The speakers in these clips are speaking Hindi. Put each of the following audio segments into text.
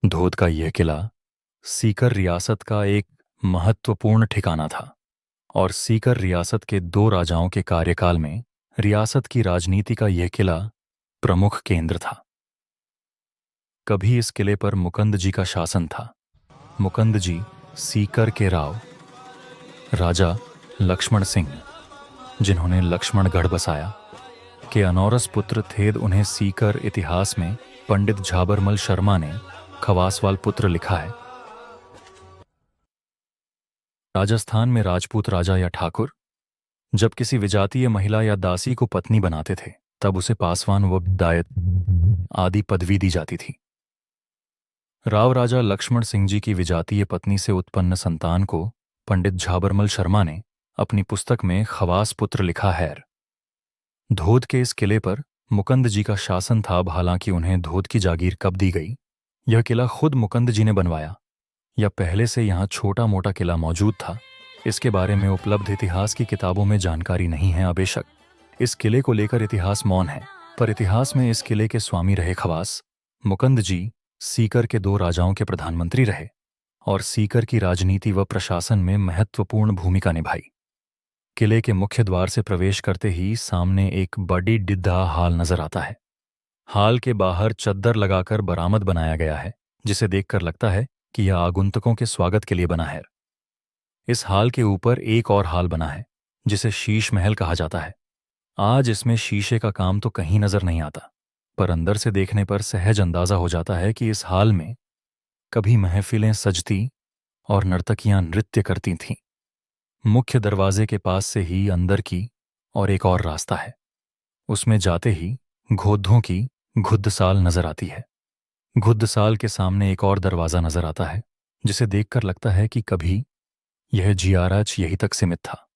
धोद का यह किला सीकर रियासत का एक महत्वपूर्ण ठिकाना था और सीकर रियासत के दो राजाओं के कार्यकाल में रियासत की राजनीति का यह किला प्रमुख केंद्र था। कभी इस किले पर मुकंद जी का शासन था। मुकंद जी सीकर के राव राजा लक्ष्मण सिंह, जिन्होंने लक्ष्मणगढ़ बसाया, के अनौरस पुत्र थे। उन्हें सीकर इतिहास में पंडित झाबरमल शर्मा ने खवासवाल पुत्र लिखा है। राजस्थान में राजपूत राजा या ठाकुर जब किसी विजातीय महिला या दासी को पत्नी बनाते थे तब उसे पासवान व दायत आदि पदवी दी जाती थी। राव राजा लक्ष्मण सिंह जी की विजातीय पत्नी से उत्पन्न संतान को पंडित झाबरमल शर्मा ने अपनी पुस्तक में खवास पुत्र लिखा है। धोद के इस किले पर मुकंद जी का शासन था। हालांकि उन्हें धोद की जागीर कब दी गई, यह किला खुद मुकंद जी ने बनवाया या पहले से यहाँ छोटा मोटा किला मौजूद था, इसके बारे में उपलब्ध इतिहास की किताबों में जानकारी नहीं है। बेशक इस किले को लेकर इतिहास मौन है, पर इतिहास में इस किले के स्वामी रहे खवास। मुकंद जी सीकर के दो राजाओं के प्रधानमंत्री रहे और सीकर की राजनीति व प्रशासन में महत्वपूर्ण भूमिका निभाई। किले के मुख्य द्वार से प्रवेश करते ही सामने एक बड़ी डिद्धा हाल नजर आता है। हाल के बाहर चद्दर लगाकर बरामद बनाया गया है, जिसे देखकर लगता है कि यह आगंतुकों के स्वागत के लिए बना है। इस हाल के ऊपर एक और हाल बना है जिसे शीश महल कहा जाता है। आज इसमें शीशे का काम तो कहीं नजर नहीं आता, पर अंदर से देखने पर सहज अंदाजा हो जाता है कि इस हाल में कभी महफिलें सजती और नर्तकियां नृत्य करती थीं। मुख्य दरवाजे के पास से ही अंदर की और एक और रास्ता है। उसमें जाते ही घोद्धों की घुद्धसाल नजर आती है। घुद्धसाल के सामने एक और दरवाजा नजर आता है जिसे देखकर लगता है कि कभी यह जियाराच यहीं तक सीमित था।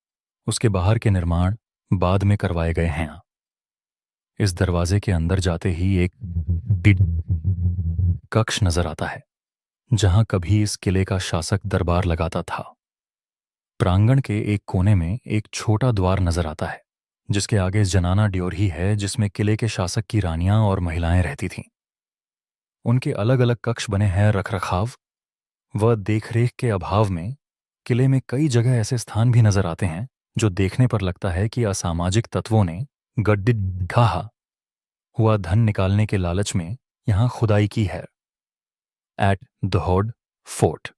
उसके बाहर के निर्माण बाद में करवाए गए हैं। इस दरवाजे के अंदर जाते ही एक कक्ष नजर आता है जहां कभी इस किले का शासक दरबार लगाता था। प्रांगण के एक कोने में एक छोटा द्वार नजर आता है जिसके आगे जनाना ड्योरही है, जिसमें किले के शासक की रानियां और महिलाएं रहती थीं। उनके अलग अलग कक्ष बने हैं। रखरखाव व देखरेख के अभाव में किले में कई जगह ऐसे स्थान भी नजर आते हैं जो देखने पर लगता है कि असामाजिक तत्वों ने गड्ढा हुआ धन निकालने के लालच में यहां खुदाई की है। Eight धौड fort